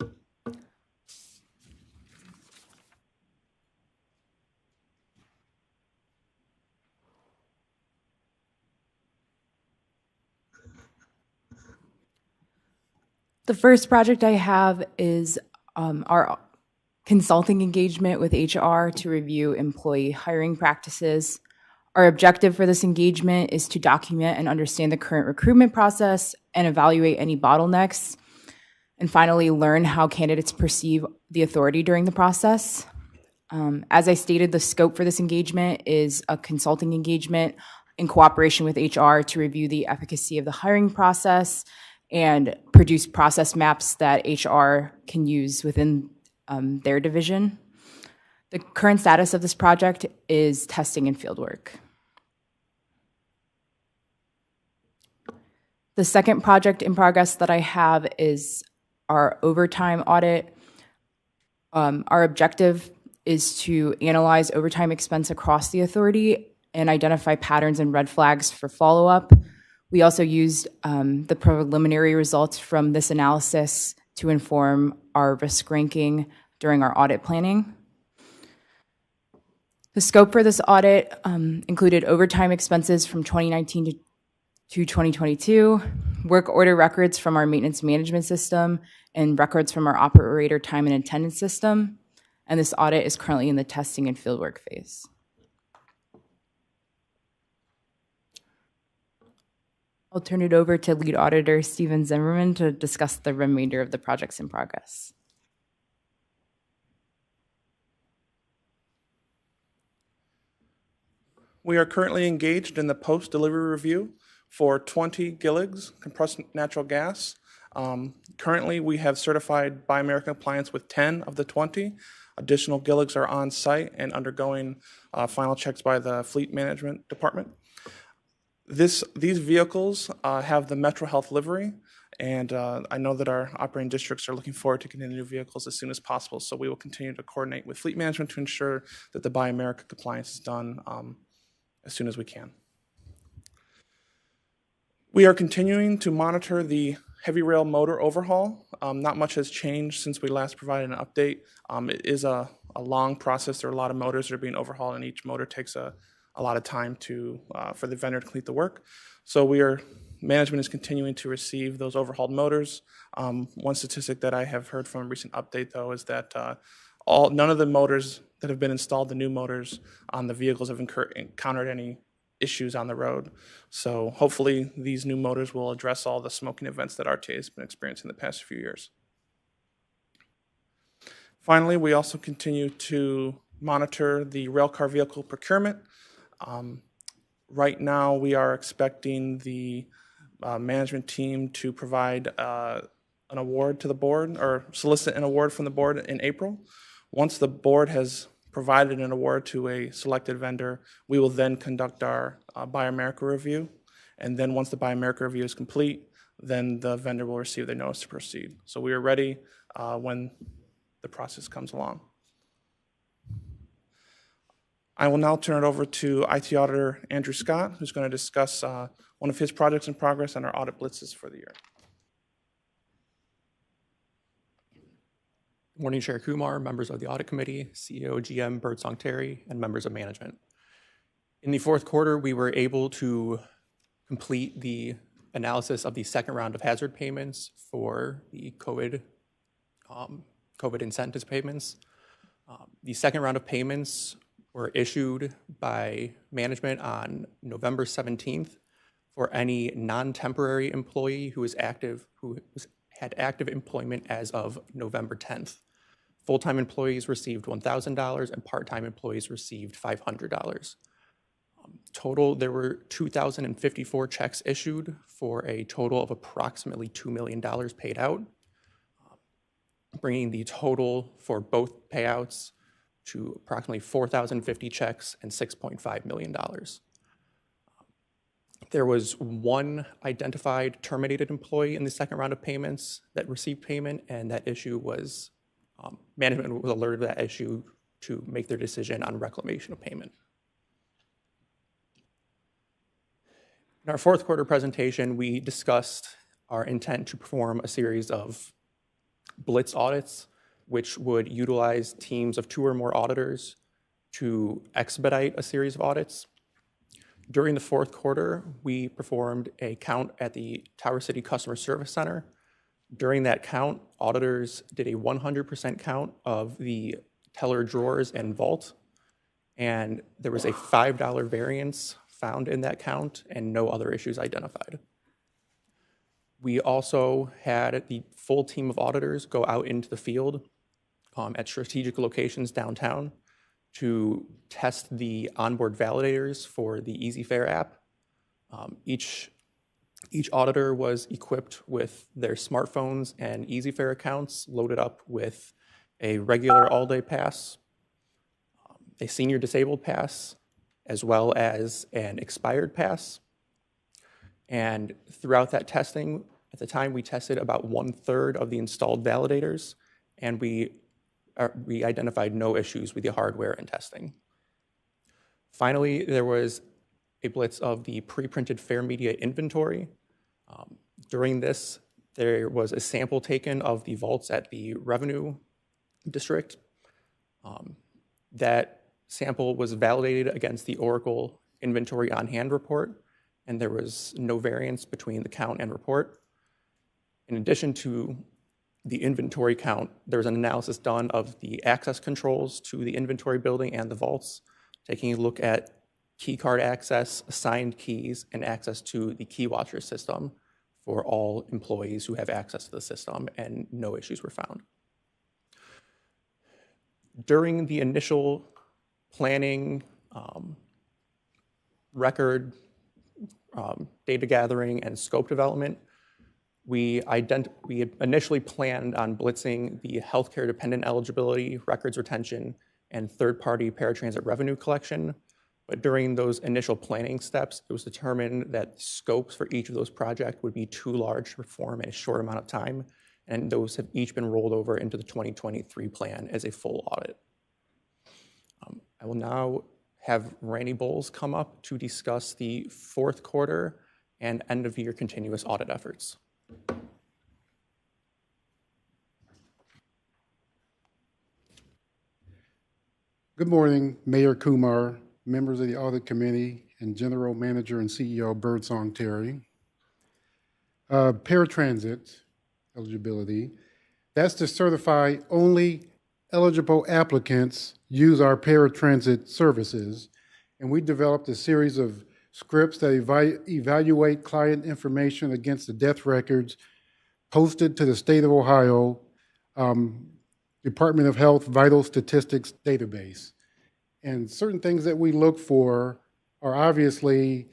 The first project I have is our consulting engagement with HR to review employee hiring practices. Our objective for this engagement is to document and understand the current recruitment process and evaluate any bottlenecks, and finally learn how candidates perceive the authority during the process. As I stated, the scope for this engagement is a consulting engagement in cooperation with HR to review the efficacy of the hiring process and produce process maps that HR can use within their division. The current status of this project is testing and fieldwork. The second project in progress that I have is our overtime audit. Our objective is to analyze overtime expense across the authority and identify patterns and red flags for follow-up. We also used the preliminary results from this analysis to inform our risk ranking during our audit planning. The scope for this audit included overtime expenses from 2019 to 2022, work order records from our maintenance management system, and records from our operator time and attendance system. And this audit is currently in the testing and fieldwork phase. I'll turn it over to Lead Auditor Steven Zimmerman to discuss the remainder of the projects in progress. We are currently engaged in the post-delivery review for 20 GILIGs, compressed natural gas. Currently, we have certified Buy American compliance with 10 of the 20. Additional GILIGs are on site and undergoing final checks by the Fleet Management Department. These vehicles have the Metro Health livery, and I know that our operating districts are looking forward to getting the new vehicles as soon as possible, so we will continue to coordinate with Fleet Management to ensure that the Buy America compliance is done as soon as we can. We are continuing to monitor the heavy rail motor overhaul. Not much has changed since we last provided an update. It is a long process. There are a lot of motors that are being overhauled, and each motor takes a lot of time for the vendor to complete the work. So management is continuing to receive those overhauled motors. One statistic that I have heard from a recent update, though, is that none of the motors that have been installed, the new motors on the vehicles, have encountered any issues on the road. So hopefully these new motors will address all the smoking events that RTA has been experiencing the past few years. Finally, we also continue to monitor the railcar vehicle procurement. Right now, we are expecting the management team to provide an award to the board, or solicit an award from the board in April. Once the board has provided an award to a selected vendor, we will then conduct our Buy America review. And then once the Buy America review is complete, then the vendor will receive their notice to proceed. So we are ready when the process comes along. I will now turn it over to IT Auditor Andrew Scott, who's going to discuss one of his projects in progress and our audit blitzes for the year. Good morning, Chair Kumar, members of the Audit Committee, CEO, GM Birdsong Terry, and members of management. In the fourth quarter, we were able to complete the analysis of the second round of hazard payments for the COVID incentives payments. The second round of payments were issued by management on November 17th for any non-temporary employee who had active employment as of November 10th. Full-time employees received $1,000 and part-time employees received $500. Total, there were 2,054 checks issued for a total of approximately $2 million paid out, bringing the total for both payouts to approximately 4,050 checks and $6.5 million. There was one identified terminated employee in the second round of payments that received payment, and that issue was, management was alerted to that issue to make their decision on reclamation of payment. In our fourth quarter presentation, we discussed our intent to perform a series of blitz audits, which would utilize teams of 2 or more auditors to expedite a series of audits. During the fourth quarter, we performed a count at the Tower City Customer Service Center. During that count, auditors did a 100% count of the teller drawers and vault, and there was a $5 variance found in that count and no other issues identified. We also had the full team of auditors go out into the field at strategic locations downtown to test the onboard validators for the EasyFare app. Each auditor was equipped with their smartphones and EasyFare accounts loaded up with a regular all-day pass, a senior disabled pass, as well as an expired pass. And throughout that testing, at the time we tested about 1/3 of the installed validators, and we identified no issues with the hardware and testing. Finally, there was a blitz of the pre-printed fare media inventory. During this, there was a sample taken of the vaults at the revenue district. That sample was validated against the Oracle inventory on hand report, and there was no variance between the count and report. In addition to the inventory count, there was an analysis done of the access controls to the inventory building and the vaults, taking a look at key card access, assigned keys, and access to the key watcher system for all employees who have access to the system, and no issues were found. During the initial planning, record, data gathering, and scope development, we initially planned on blitzing the healthcare dependent eligibility, records retention, and third-party paratransit revenue collection. But during those initial planning steps, it was determined that scopes for each of those projects would be too large to perform in a short amount of time, and those have each been rolled over into the 2023 plan as a full audit. I will now have Randy Bowles come up to discuss the fourth quarter and end-of-year continuous audit efforts. Good morning, Mayor Kumar, members of the Audit Committee, and General Manager and CEO Birdsong Terry. Paratransit eligibility, that's to certify only eligible applicants use our paratransit services, and we developed a series of scripts that evaluate client information against the death records posted to the state of Ohio Department of Health Vital Statistics database. And certain things that we look for are obviously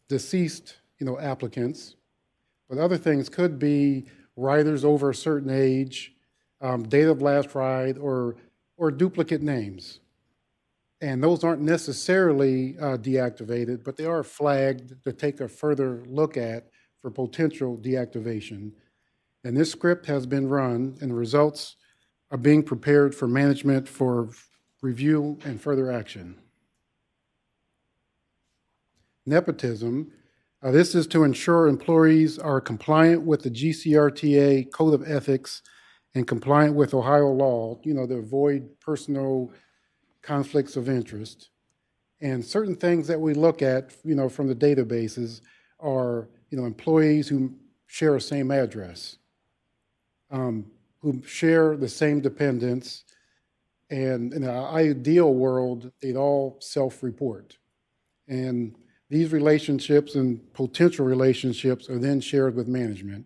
deceased, applicants, but other things could be riders over a certain age, date of last ride, or duplicate names. And those aren't necessarily deactivated, but they are flagged to take a further look at for potential deactivation. And this script has been run, and the results are being prepared for management for review and further action. Nepotism. This is to ensure employees are compliant with the GCRTA Code of Ethics and compliant with Ohio law, to avoid personal conflicts of interest. And certain things that we look at, from the databases are, employees who share the same address, who share the same dependents, And in an ideal world, they'd all self-report. And these relationships and potential relationships are then shared with management.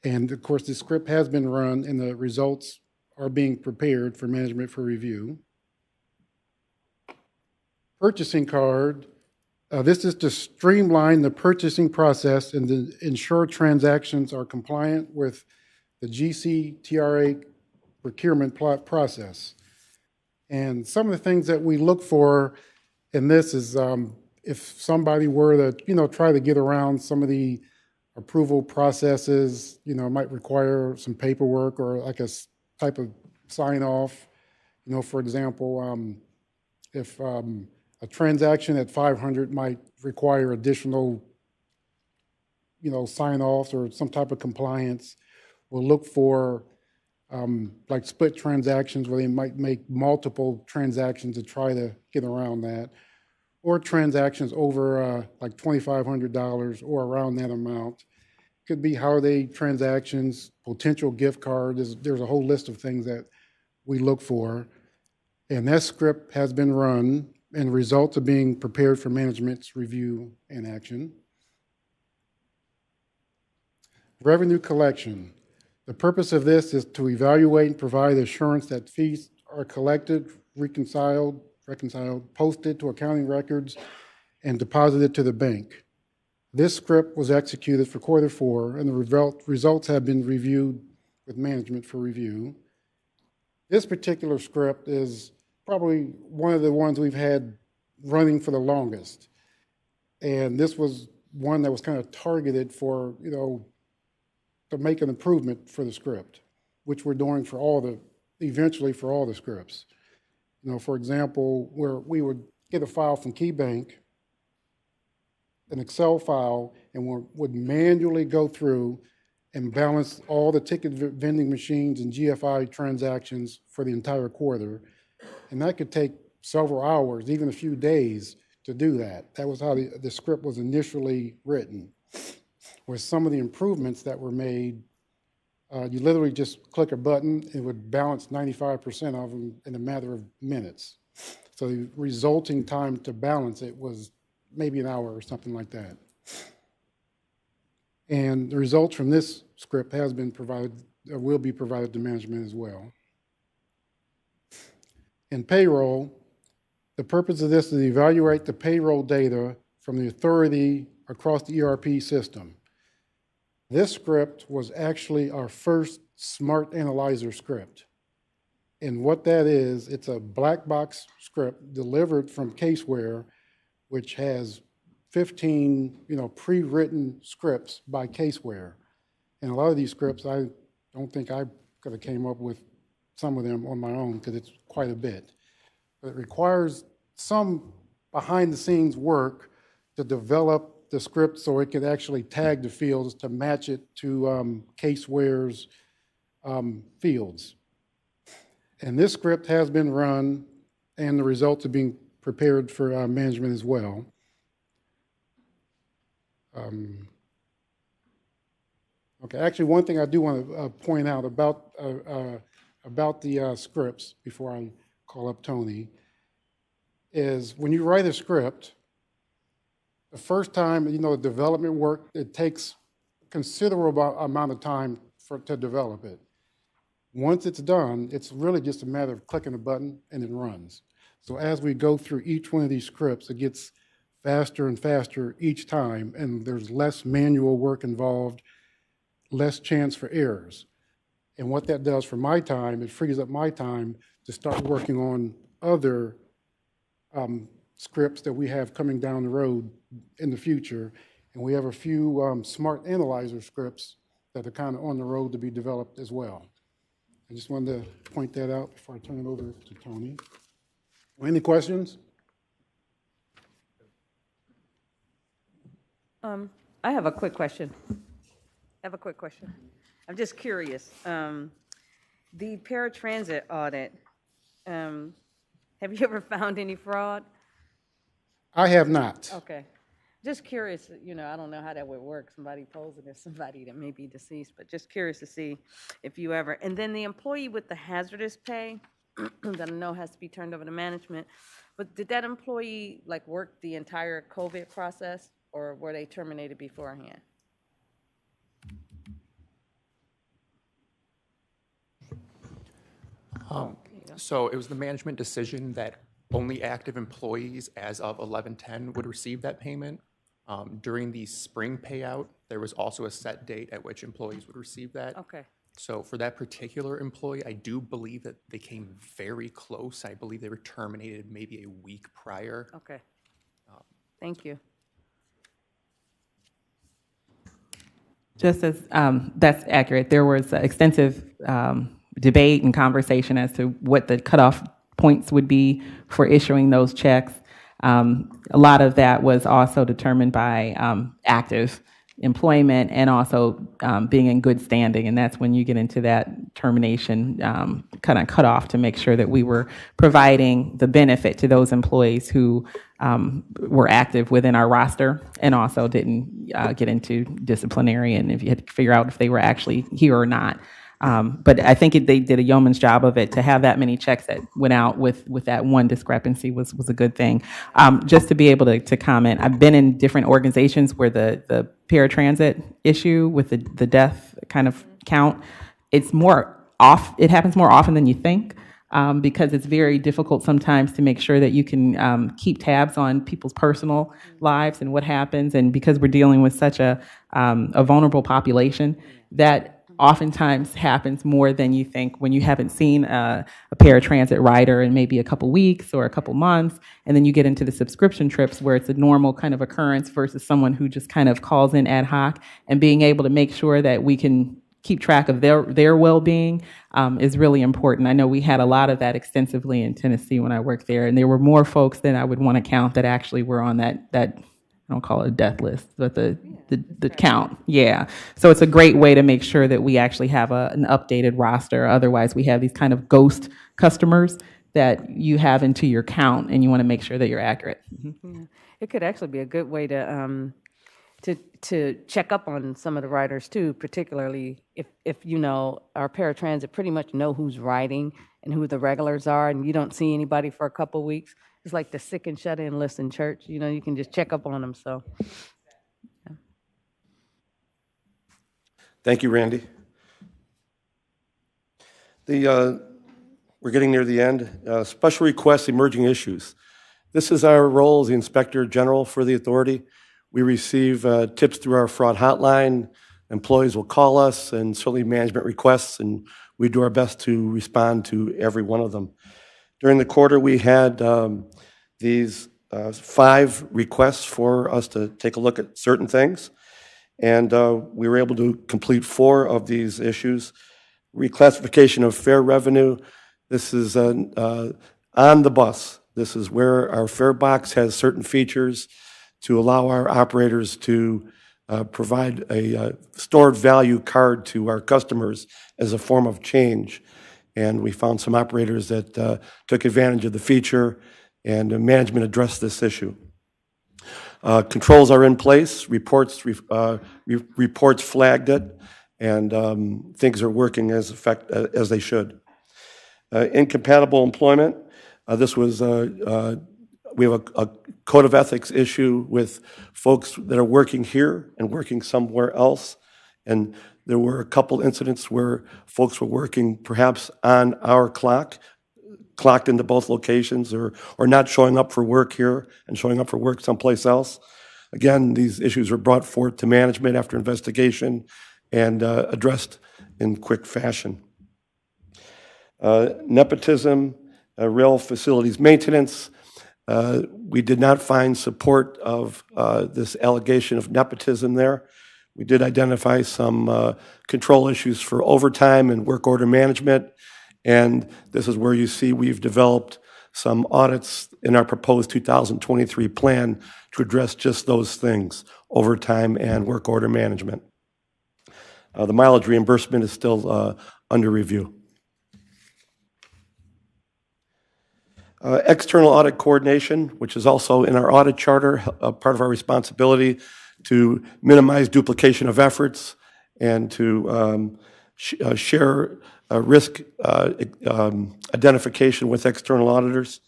And of course, the script has been run and the results are being prepared for management for review. Purchasing card, this is to streamline the purchasing process and to ensure transactions are compliant with the GCTRA procurement process. And some of the things that we look for in this is if somebody were to, try to get around some of the approval processes, might require some paperwork or like a type of sign off. For example, if a transaction at 500 might require additional, sign offs or some type of compliance, we'll look for like split transactions where they might make multiple transactions to try to get around that, or transactions over like $2,500 or around that amount. Could be holiday transactions, potential gift cards. There's a whole list of things that we look for. And that script has been run and results are being prepared for management's review and action. Revenue collection. The purpose of this is to evaluate and provide assurance that fees are collected, reconciled, posted to accounting records, and deposited to the bank. This script was executed for quarter 4, and the results have been reviewed with management for review. This particular script is probably one of the ones we've had running for the longest. And this was one that was kind of targeted for, to make an improvement for the script, which we're doing eventually for all the scripts. For example, where we would get a file from KeyBank, an Excel file, and we would manually go through and balance all the ticket vending machines and GFI transactions for the entire quarter. And that could take several hours, even a few days to do that. That was how the script was initially written. With some of the improvements that were made, you literally just click a button, it would balance 95% of them in a matter of minutes. So the resulting time to balance it was maybe an hour or something like that. And the results from this script has been provided, will be provided to management as well. In payroll, the purpose of this is to evaluate the payroll data from the authority across the ERP system. This script was actually our first smart analyzer script. And what that is, it's a black box script delivered from Caseware, which has 15, pre-written scripts by Caseware. And a lot of these scripts, I don't think I could have came up with some of them on my own because it's quite a bit. But it requires some behind-the-scenes work to develop the script so it could actually tag the fields to match it to Caseware's fields. And this script has been run, and the results are being prepared for management as well. Okay, actually, one thing I do want to point out about the scripts before I call up Tony is when you write a script, the first time, the development work, it takes considerable amount of time to develop it. Once it's done, it's really just a matter of clicking a button and it runs. So as we go through each one of these scripts, it gets faster and faster each time, and there's less manual work involved, less chance for errors. And what that does for my time, it frees up my time to start working on other scripts that we have coming down the road in the future. And we have a few smart analyzer scripts that are kind of on the road to be developed as well. I just wanted to point that out before I turn it over to Tony. Any questions? I have a quick question. I'm just curious. The paratransit audit, have you ever found any fraud? I have not. Okay. Just curious, I don't know how that would work, somebody posing as somebody that may be deceased, but just curious to see if you ever, and then the employee with the hazardous pay, that I know has to be turned over to management. But did that employee like work the entire COVID process, or were they terminated beforehand? So it was the management decision that only active employees as of 11/10 would receive that payment. During the spring payout, there was also a set date at which employees would receive that. Okay. So for that particular employee, I do believe that they came very close. I believe they were terminated maybe a week prior. Okay. Thank you. Just as that's accurate, there was extensive debate and conversation as to what the cutoff points would be for issuing those checks. A lot of that was also determined by active employment and also being in good standing, and that's when you get into that termination kind of cutoff to make sure that we were providing the benefit to those employees who were active within our roster and also didn't get into disciplinary, and if you had to figure out if they were actually here or not. But I think they did a yeoman's job of it. To have that many checks that went out with that one discrepancy was a good thing. Just to be able to comment, I've been in different organizations where the paratransit issue with the death kind of count, it happens more often than you think. Because it's very difficult sometimes to make sure that you can keep tabs on people's personal lives and what happens. And because we're dealing with such a vulnerable population, that oftentimes happens more than you think when you haven't seen a paratransit rider in maybe a couple weeks or a couple months, and then you get into the subscription trips where it's a normal kind of occurrence versus someone who just kind of calls in ad hoc, and being able to make sure that we can keep track of their well-being is really important. I know we had a lot of that extensively in Tennessee when I worked there, and there were more folks than I would want to count that actually were on that I don't call it a death list, but the count. Yeah. So it's a great way to make sure that we actually have an updated roster. Otherwise, we have these kind of ghost customers that you have into your count, and you want to make sure that you're accurate. Yeah. It could actually be a good way to check up on some of the riders too, particularly if you know our paratransit pretty much know who's riding and who the regulars are, and you don't see anybody for a couple weeks. It's like the sick and shut in list in church. You know, you can just check up on them. So, yeah. Thank you, Randy. We're getting near the end. Special requests, emerging issues. This is our role as the Inspector General for the authority. We receive tips through our fraud hotline. Employees will call us and certainly management requests, and we do our best to respond to every one of them. During the quarter, we had these 5 requests for us to take a look at certain things, and we were able to complete 4 of these issues. Reclassification of fare revenue. This is on the bus. This is where our fare box has certain features to allow our operators to provide a stored value card to our customers as a form of change. And we found some operators that took advantage of the feature, and management addressed this issue. Controls are in place. Reports flagged it, and things are working as they should. Incompatible employment. This was we have a code of ethics issue with folks that are working here and working somewhere else, and there were a couple incidents where folks were working perhaps on our clocked into both locations, or not showing up for work here and showing up for work someplace else. Again, these issues were brought forth to management after investigation and addressed in quick fashion. Nepotism, rail facilities maintenance. We did not find support of this allegation of nepotism there. We did identify some control issues for overtime and work order management, and this is where you see we've developed some audits in our proposed 2023 plan to address just those things, overtime and work order management. The mileage reimbursement is still under review. External audit coordination, which is also in our audit charter, part of our responsibility to minimize duplication of efforts and to share risk identification with external auditors.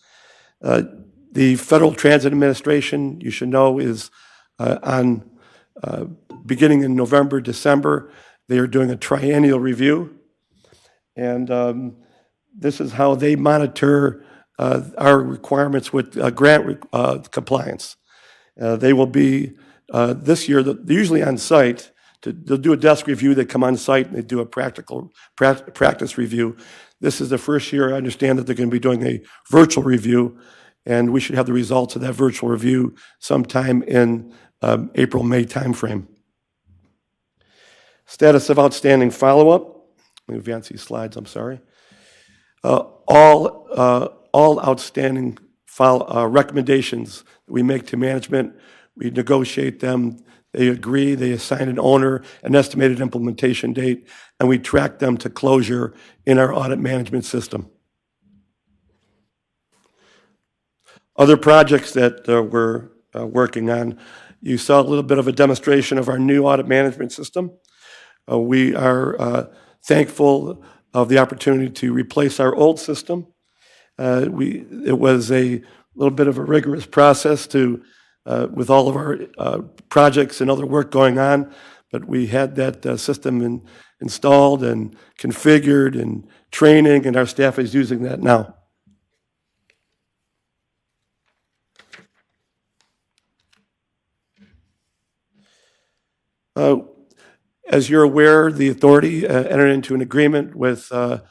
The Federal Transit Administration, you should know, is beginning in November, December. They are doing a triennial review. And this is how they monitor our requirements with grant compliance. They will be, this year, they're usually on site. They'll do a desk review, they come on site, and they do a practice review. This is the first year I understand that they're going to be doing a virtual review, and we should have the results of that virtual review sometime in April, May timeframe. Status of outstanding follow-up. Let me advance these slides, I'm sorry. All outstanding recommendations that we make to management, we negotiate them, they agree, they assign an owner, an estimated implementation date, and we track them to closure in our audit management system. Other projects that we're working on, you saw a little bit of a demonstration of our new audit management system. We are thankful of the opportunity to replace our old system. It was a little bit of a rigorous process with all of our projects and other work going on, but we had that system installed and configured and training, and our staff is using that now. As you're aware, the authority entered into an agreement with a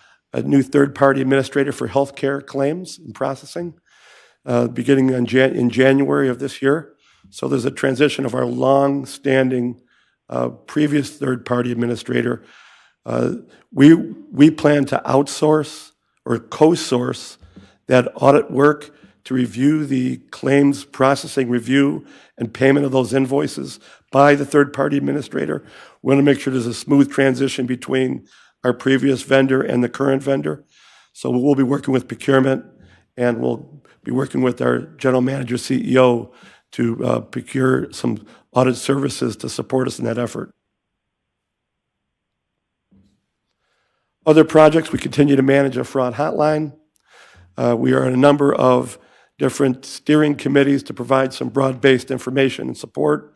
new third-party administrator for healthcare claims and processing, beginning in January of this year. So there's a transition of our long-standing previous third-party administrator. We plan to outsource or co-source that audit work to review the claims processing review and payment of those invoices by the third-party administrator. We want to make sure there's a smooth transition between our previous vendor and the current vendor. So we'll be working with procurement, and we'll be working with our general manager, CEO, to procure some audit services to support us in that effort. Other projects, we continue to manage a fraud hotline. We are in a number of different steering committees to provide some broad-based information and support.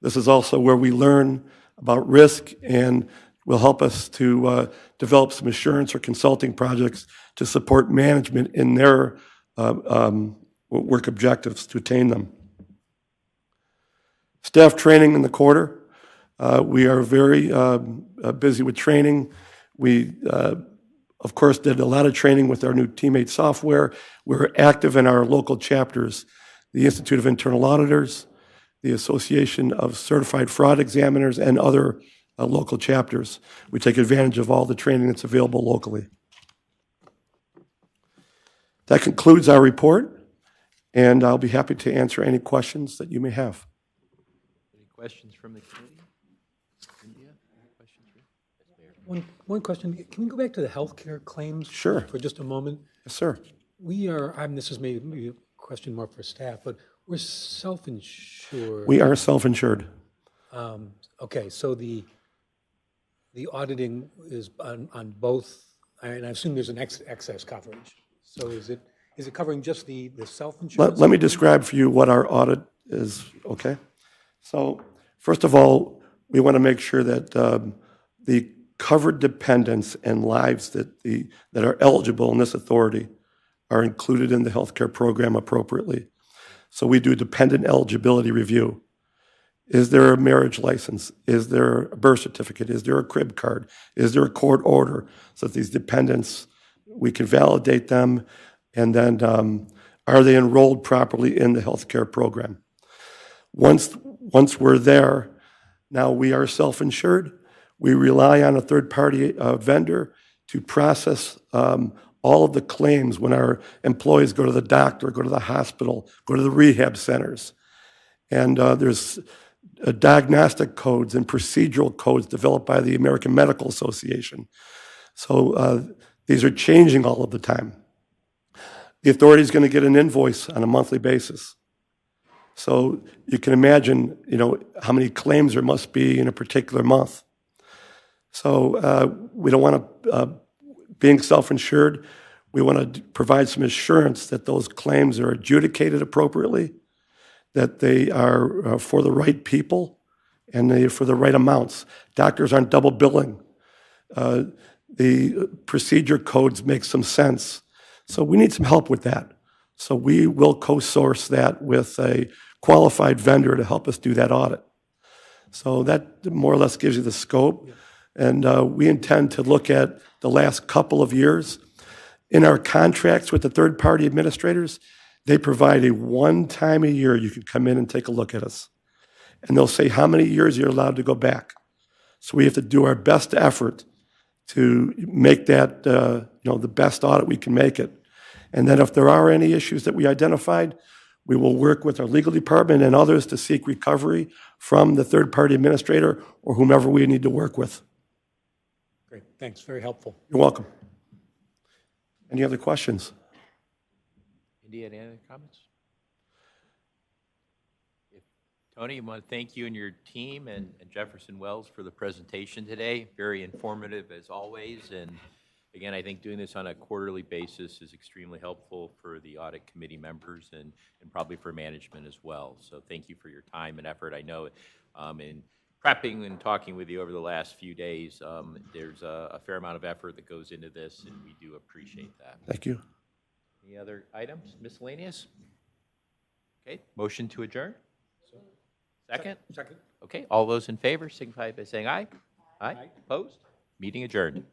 This is also where we learn about risk and will help us to develop some assurance or consulting projects to support management in their work objectives to attain them. Staff training in the quarter. We are very busy with training. We, of course, did a lot of training with our new teammate software. We're active in our local chapters, the Institute of Internal Auditors, the Association of Certified Fraud Examiners, and other local chapters. We take advantage of all the training that's available locally. That concludes our report, and I'll be happy to answer any questions that you may have. Any questions from the committee? India, any questions? Yes, Mayor. One question. Can we go back to the healthcare claims? Sure. For just a moment? Yes, sir. We are, this is maybe a question more for staff, but we're self-insured. We are self-insured. Okay, so the auditing is on both, and I assume there's an excess coverage. So is it covering just the self-insurance? Let me describe for you what our audit is, okay? So first of all, we want to make sure that the covered dependents and lives that are eligible in this authority are included in the healthcare program appropriately. So we do a dependent eligibility review. Is there a marriage license? Is there a birth certificate? Is there a crib card? Is there a court order? So that these dependents, we can validate them, and then are they enrolled properly in the healthcare program? Once we're there, now we are self-insured. We rely on a third-party vendor to process all of the claims when our employees go to the doctor, go to the hospital, go to the rehab centers. And there's diagnostic codes and procedural codes developed by the American Medical Association. So these are changing all of the time. The authority is going to get an invoice on a monthly basis. So you can imagine, how many claims there must be in a particular month. So we don't want to, being self-insured, we want to provide some assurance that those claims are adjudicated appropriately, that they are for the right people, and they are for the right amounts. Doctors aren't double billing. The procedure codes make some sense. So we need some help with that. So we will co-source that with a qualified vendor to help us do that audit. So that more or less gives you the scope. And we intend to look at the last couple of years. In our contracts with the third-party administrators, they provide a one time a year you can come in and take a look at us. And they'll say how many years you're allowed to go back. So we have to do our best effort to make that the best audit we can make it. And then if there are any issues that we identified, we will work with our legal department and others to seek recovery from the third-party administrator or whomever we need to work with. Great, thanks, very helpful. You're welcome. Any other questions? India, any other comments? Tony, I want to thank you and your team and Jefferson Wells for the presentation today. Very informative as always. And again, I think doing this on a quarterly basis is extremely helpful for the audit committee members and probably for management as well. So thank you for your time and effort. I know in prepping and talking with you over the last few days, there's a fair amount of effort that goes into this, and we do appreciate that. Thank you. Any other items? Miscellaneous? Okay, motion to adjourn? Second? Second. Okay, all those in favor signify by saying aye. Aye. Opposed? Meeting adjourned.